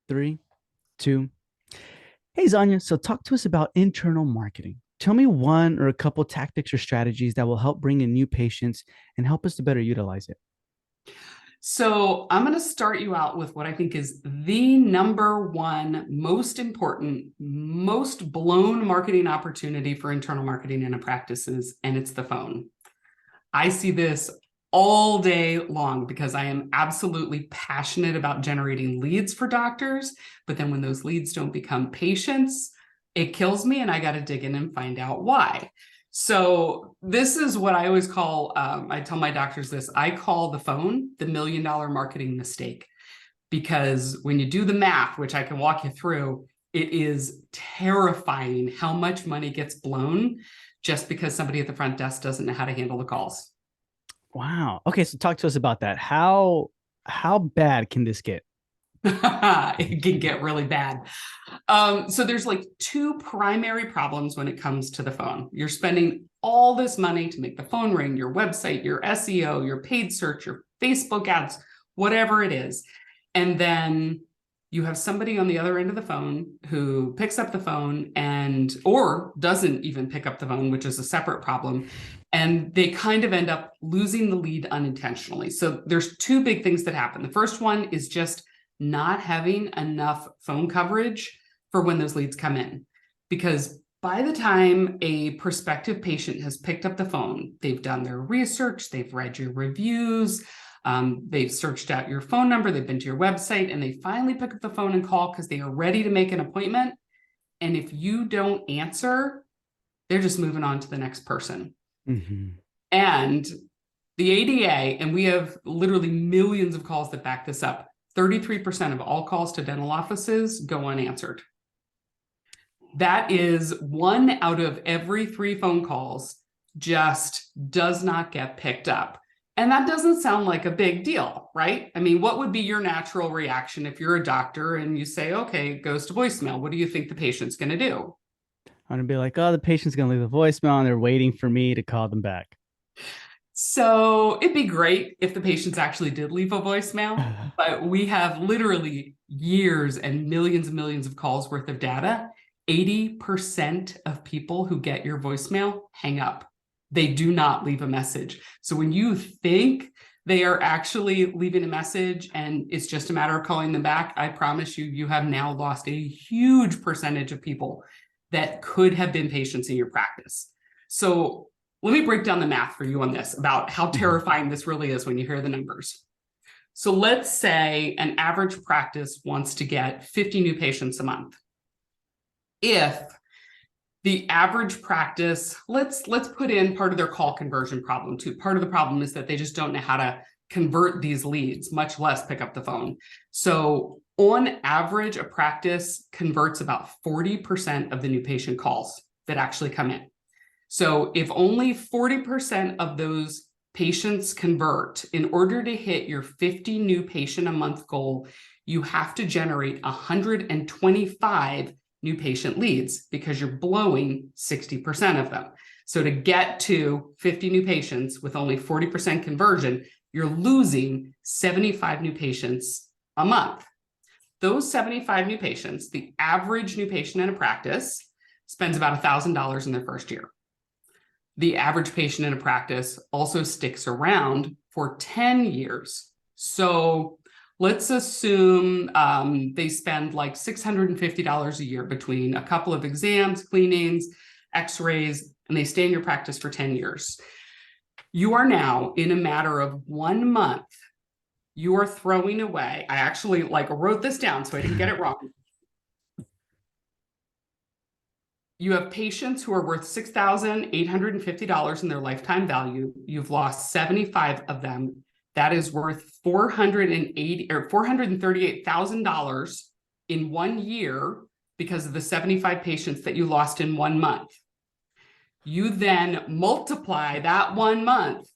Three, two. Hey, Zanya. So, talk to us about internal marketing. Tell me one or a couple tactics or strategies that will help bring in new patients and help us to better utilize it. So I'm going to start you out with what I think is the number one most important, most blown marketing opportunity for internal marketing in a practices, and it's the phone. I see this all day long because I am absolutely passionate about generating leads for doctors. But then when those leads don't become patients, it kills me and I got to dig in and find out why. So this is what I always call, I tell my doctors this, I call the phone the $1 million marketing mistake. Because when you do the math, which I can walk you through, it is terrifying how much money gets blown just because somebody at the front desk doesn't know how to handle the calls. Wow. Okay, so talk to us about that. How bad can this get? It can get really bad. So there's like two primary problems when it comes to the phone. You're spending all this money to make the phone ring, your website, your SEO, your paid search, your Facebook ads, whatever it is. And then you have somebody on the other end of the phone who picks up the phone and or doesn't even pick up the phone, which is a separate problem. And they kind of end up losing the lead unintentionally. So there's two big things that happen. The first one is just not having enough phone coverage for when those leads come in. Because by the time a prospective patient has picked up the phone, they've done their research, they've read your reviews, they've searched out your phone number, they've been to your website, and they finally pick up the phone and call because they are ready to make an appointment. And if you don't answer, they're just moving on to the next person. Mhm. And the ADA, and we have literally millions of calls that back this up, 33% of all calls to dental offices go unanswered. That is 1 out of every 3 phone calls just does not get picked up. And that doesn't sound like a big deal, right? I mean, what would be your natural reaction if you're a doctor and you say, okay, it goes to voicemail? What do you think the patient's going to do? I'm gonna be like, oh, the patient's gonna leave a voicemail and they're waiting for me to call them back. So it'd be great if the patients actually did leave a voicemail, but we have literally years and millions of calls worth of data. 80% of people who get your voicemail hang up. They do not leave a message. So when you think they are actually leaving a message and it's just a matter of calling them back, I promise you, you have now lost a huge percentage of people that could have been patients in your practice. So let me break down the math for you on this about how terrifying this really is when you hear the numbers. So let's say an average practice wants to get 50 new patients a month. If the average practice, let's put in part of their call conversion problem too. Part of the problem is that they just don't know how to convert these leads, much less pick up the phone. So on average, a practice converts about 40% of the new patient calls that actually come in. So if only 40% of those patients convert, in order to hit your 50 new patient a month goal, you have to generate 125 new patient leads because you're blowing 60% of them. So to get to 50 new patients with only 40% conversion, you're losing 75 new patients a month. Those 75 new patients, the average new patient in a practice spends about $1,000 in their first year. The average patient in a practice also sticks around for 10 years. So let's assume they spend like $650 a year between a couple of exams, cleanings, x-rays, and they stay in your practice for 10 years. You are now, in a matter of 1 month, you are throwing away, I actually wrote this down so I didn't get it wrong. You have patients who are worth $6,850 in their lifetime value. You've lost 75 of them. That is worth $438,000 in 1 year because of the 75 patients that you lost in 1 month. You then multiply that 1 month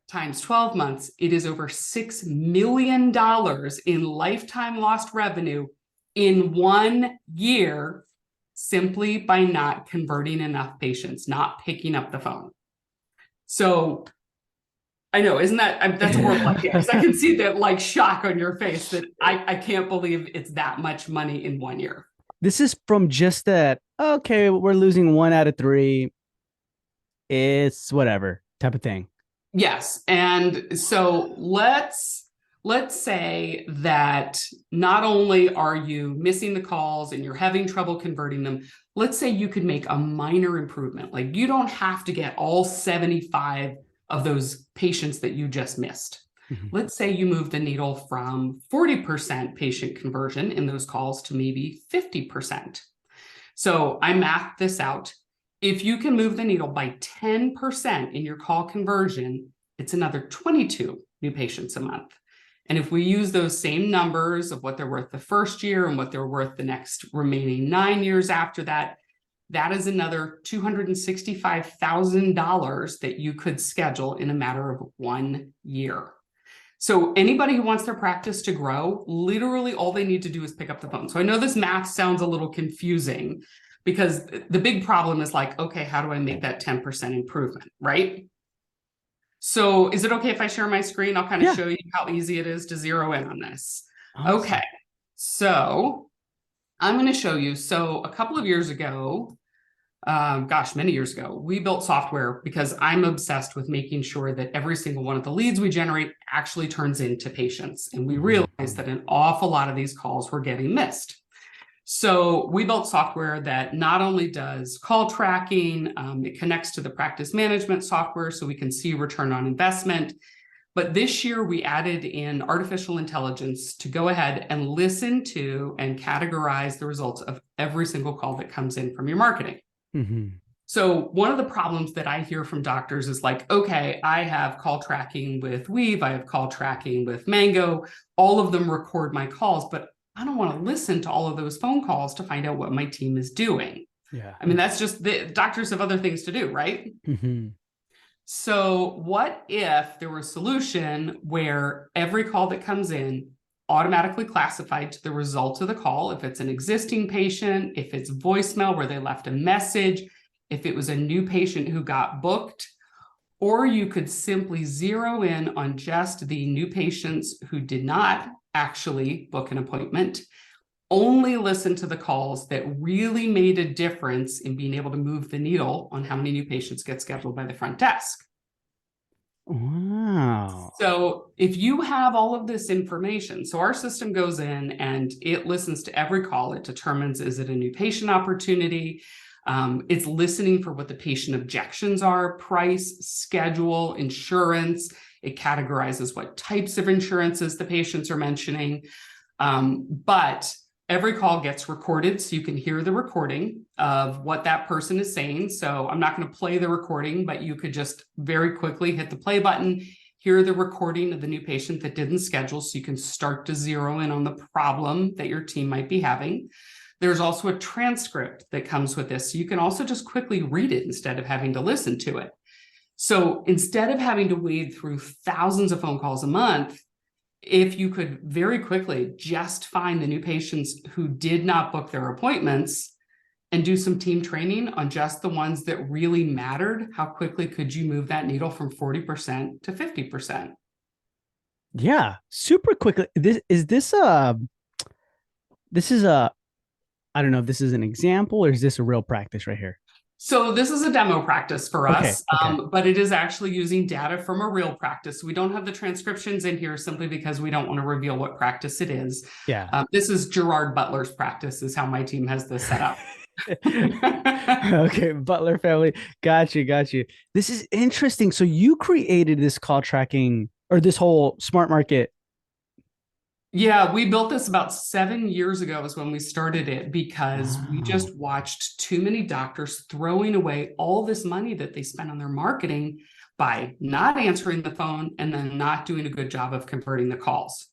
times 12 months. It is over $6 million in lifetime lost revenue in 1 year, simply by not converting enough patients, not picking up the phone. So I know, isn't that's a horrible idea? Because I can see that like shock on your face that I can't believe it's that much money in 1 year. This is from just that, okay, we're losing 1 out of 3. It's whatever type of thing. Yes. And so let's say that not only are you missing the calls and you're having trouble converting them, let's say you could make a minor improvement. Like you don't have to get all 75 of those patients that you just missed. Mhm. Let's say you move the needle from 40% patient conversion in those calls to maybe 50%. So I mathed this out. If you can move the needle by 10% in your call conversion, it's another 22 new patients a month. And if we use those same numbers of what they're worth the first year and what they're worth the next remaining 9 years after that, that is another $265,000 that you could schedule in a matter of 1 year. So anybody who wants their practice to grow, literally all they need to do is pick up the phone. So I know this math sounds a little confusing because the big problem is like, okay, how do I make that 10% improvement, right? So is it okay if I share my screen? I'll kind of Yeah. show you how easy it is to zero in on this. Awesome. Okay, so I'm going to show you. So a couple of years ago, many years ago, we built software because I'm obsessed with making sure that every single one of the leads we generate actually turns into patients. And we realized that an awful lot of these calls were getting missed. So we built software that not only does call tracking, it connects to the practice management software so we can see return on investment. But this year we added in artificial intelligence to go ahead and listen to and categorize the results of every single call that comes in from your marketing. Mm-hmm. So one of the problems that I hear from doctors is like, okay, I have call tracking with Weave, I have call tracking with Mango, all of them record my calls, but I don't want to listen to all of those phone calls to find out what my team is doing. Yeah. I mean, that's just the doctors have other things to do, right? Mm-hmm. So what if there were a solution where every call that comes in automatically classified to the result of the call, if it's an existing patient, if it's voicemail where they left a message, if it was a new patient who got booked, or you could simply zero in on just the new patients who did not actually book an appointment, only listen to the calls that really made a difference in being able to move the needle on how many new patients get scheduled by the front desk. Wow. So if you have all of this information, so our system goes in and it listens to every call. It determines, is it a new patient opportunity? It's listening for what the patient objections are, price, schedule, insurance. It categorizes what types of insurances the patients are mentioning. But every call gets recorded, so you can hear the recording of what that person is saying. So I'm not going to play the recording, but you could just very quickly hit the play button, hear the recording of the new patient that didn't schedule, so you can start to zero in on the problem that your team might be having. There's also a transcript that comes with this, so you can also just quickly read it instead of having to listen to it. So instead of having to wade through thousands of phone calls a month, if you could very quickly just find the new patients who did not book their appointments and do some team training on just the ones that really mattered, how quickly could you move that needle from 40% to 50%? Yeah, super quickly. This is a I don't know if this is an example or is this a real practice right here? So this is a demo practice for Okay. us, but it is actually using data from a real practice. We don't have the transcriptions in here simply because we don't want to reveal what practice it is. Yeah. This is Gerard Butler's practice is how my team has this set up. Okay, Butler family. Got you. This is interesting. So you created this call tracking or this whole smart market. Yeah, we built this about 7 years ago is when we started it because we Wow. just watched too many doctors throwing away all this money that they spent on their marketing by not answering the phone and then not doing a good job of converting the calls.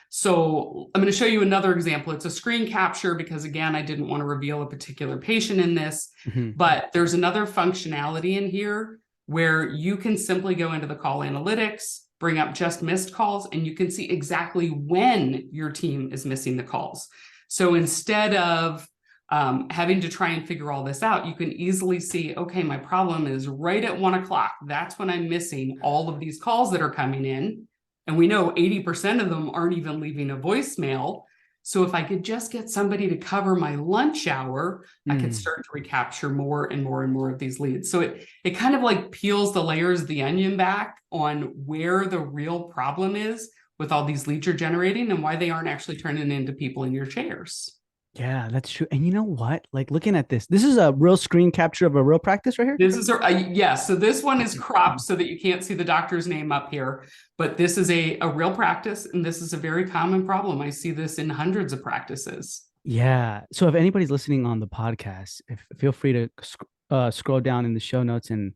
So I'm going to show you another example. It's a screen capture because, again, I didn't want to reveal a particular patient in this, Mhm. but there's another functionality in here where you can simply go into the call analytics, bring up just missed calls, and you can see exactly when your team is missing the calls. So instead of having to try and figure all this out, you can easily see, okay, my problem is right at 1 o'clock. That's when I'm missing all of these calls that are coming in. And we know 80% of them aren't even leaving a voicemail. So if I could just get somebody to cover my lunch hour, I could Mm. start to recapture more and more and more of these leads. So it kind of like peels the layers of the onion back on where the real problem is with all these leads you're generating and why they aren't actually turning into people in your chairs. Yeah, that's true. And you know what? Like looking at this is a real screen capture of a real practice right here. This is yes. So this one is cropped so that you can't see the doctor's name up here, but this is a real practice, and this is a very common problem. I see this in hundreds of practices. Yeah. So if anybody's listening on the podcast, feel free to scroll down in the show notes and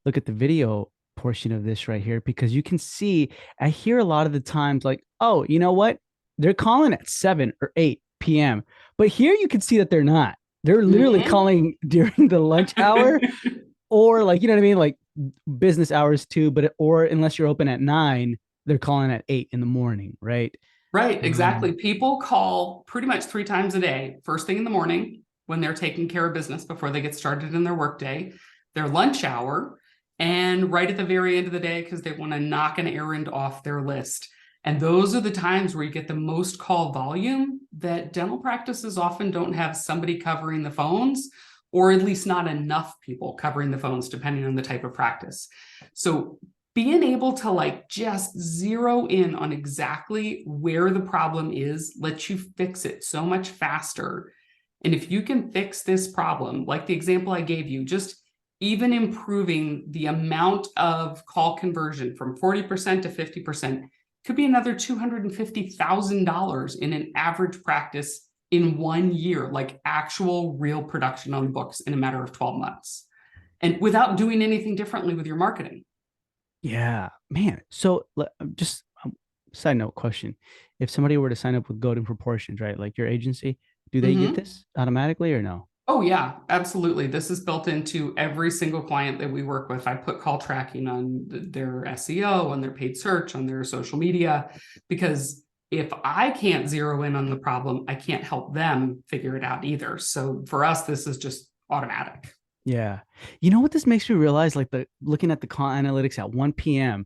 look at the video portion of this right here because you can see I hear a lot of the times like, oh, you know what? They're calling at 7 or 8 p.m. But here you can see that they're not. They're literally Mhm. calling during the lunch hour or like, you know what I mean? Like business hours too, or unless you're open at 9, they're calling at 8 in the morning, right? Right, Um, exactly. People call pretty much 3 times a day, first thing in the morning when they're taking care of business before they get started in their workday, their lunch hour, and right at the very end of the day because they want to knock an errand off their list. And those are the times where you get the most call volume that dental practices often don't have somebody covering the phones, or at least not enough people covering the phones, depending on the type of practice. So being able to like just zero in on exactly where the problem is lets you fix it so much faster. And if you can fix this problem, like the example I gave you, just even improving the amount of call conversion from 40% to 50% could be another $250,000 in an average practice in 1 year, like actual real production on the books in a matter of 12 months. And without doing anything differently with your marketing. yeah, man. So just side note question. If somebody were to sign up with Golden Proportions, right? Like your agency, do they get Mm-hmm. this automatically or no? Oh, yeah, absolutely. This is built into every single client that we work with. I put call tracking on their SEO, on their paid search, on their social media, because if I can't zero in on the problem, I can't help them figure it out either. So for us, this is just automatic. Yeah. You know what this makes me realize? Like the looking at the call analytics at 1 p.m.,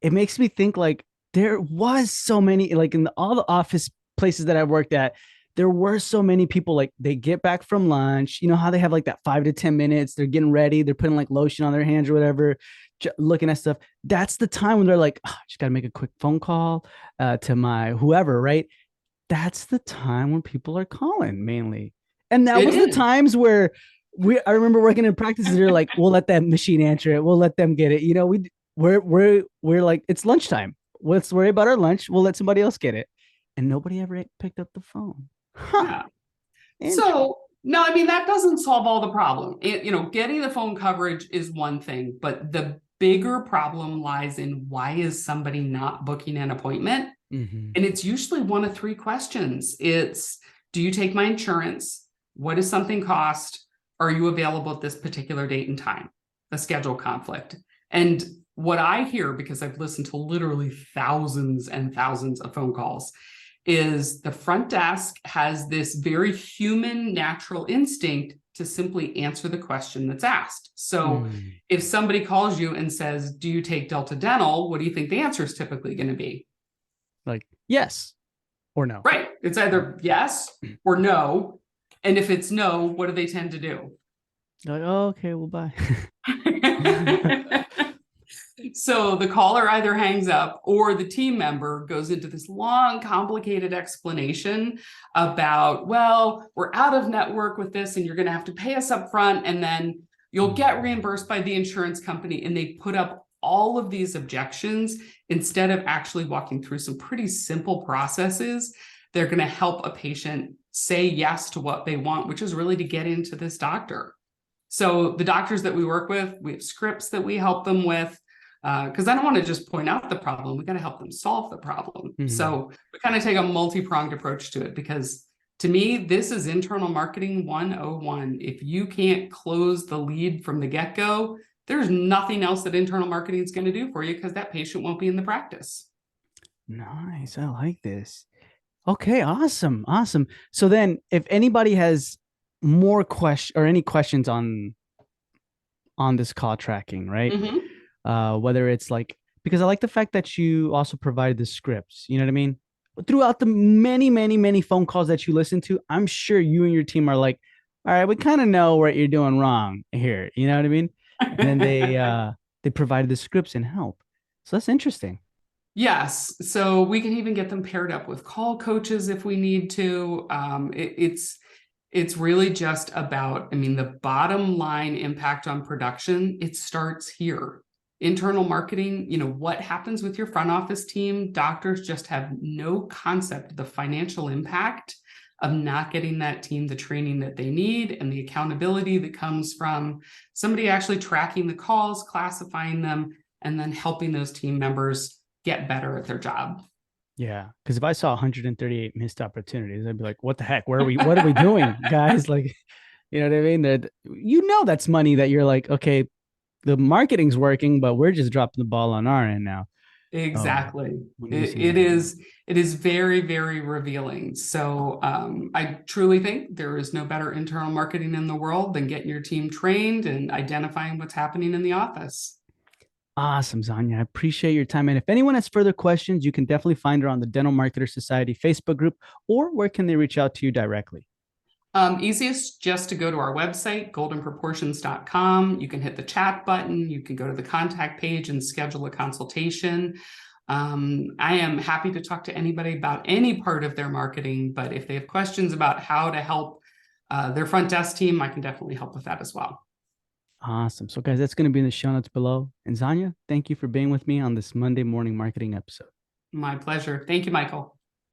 it makes me think like there was so many, like in all the office places that I worked at, there were so many people like they get back from lunch. You know how they have like that 5 to 10 minutes, they're getting ready, they're putting like lotion on their hands or whatever, looking at stuff. That's the time when they're like, oh, just got to make a quick phone call to my whoever, right? That's the time when people are calling mainly. And that It was the is. times where I remember working in practices. They're like, we'll let that machine answer it. We'll let them get it. You know, we're like, it's lunchtime. Let's worry about our lunch. We'll let somebody else get it. And nobody ever picked up the phone. Huh. Yeah. Interesting. So, no, I mean, that doesn't solve all the problem. Getting the phone coverage is one thing, but the bigger problem lies in why is somebody not booking an appointment? Mm-hmm. And it's usually one of three questions. It's, do you take my insurance? What does something cost? Are you available at this particular date and time? A schedule conflict. And what I hear, because I've listened to literally thousands and thousands of phone calls, is the front desk has this very human natural instinct to simply answer the question that's asked. So Mm. if somebody calls you and says, do you take Delta Dental? What do you think the answer is typically going to be? Like, yes or no. Right. It's either yes or no. And if it's no, what do they tend to do? Like, oh, okay, well, bye. So the caller either hangs up or the team member goes into this long, complicated explanation about, well, we're out of network with this and you're going to have to pay us up front and then you'll get reimbursed by the insurance company. And they put up all of these objections instead of actually walking through some pretty simple processes. They're going to help a patient say yes to what they want, which is really to get into this doctor. So the doctors that we work with, we have scripts that we help them with, because I don't want to just point out the problem. We got to help them solve the problem. Mm-hmm. So we kind of take a multi-pronged approach to it because to me, this is internal marketing 101. If you can't close the lead from the get-go, there's nothing else that internal marketing is going to do for you because that patient won't be in the practice. Nice. I like this. Okay, awesome. Awesome. So then if anybody has more question or any questions on this call tracking, right? Mhm. Whether it's like, because I like the fact that you also provide the scripts, you know what I mean? Throughout the many, many, many phone calls that you listen to, I'm sure you and your team are like, all right, we kind of know what you're doing wrong here. You know what I mean? And then they provide the scripts and help. So that's interesting. Yes, so we can even get them paired up with call coaches if we need to. It's really just about, I mean, the bottom line impact on production, it starts here. Internal marketing, what happens with your front office team? Doctors just have no concept of the financial impact of not getting that team the training that they need and the accountability that comes from somebody actually tracking the calls, classifying them, and then helping those team members get better at their job. Yeah, because if I saw 138 missed opportunities, I'd be like, "What the heck? Where are we? What are we doing, guys?" Like, you know what I mean? That that's money that you're like, okay, the marketing's working, but we're just dropping the ball on our end now. Exactly. When It, missing it that. is it is very, very revealing. So I truly think there is no better internal marketing in the world than getting your team trained and identifying what's happening in the office. Awesome, Zanya. I appreciate your time. And if anyone has further questions, you can definitely find her on the Dental Marketer Society Facebook group, or where can they reach out to you directly? Easiest just to go to our website, goldenproportions.com. You can hit the chat button. You can go to the contact page and schedule a consultation. I am happy to talk to anybody about any part of their marketing, but if they have questions about how to help their front desk team, I can definitely help with that as well. Awesome. So, guys, that's going to be in the show notes below. And Zanya, thank you for being with me on this Monday morning marketing episode. My pleasure. Thank you, Michael.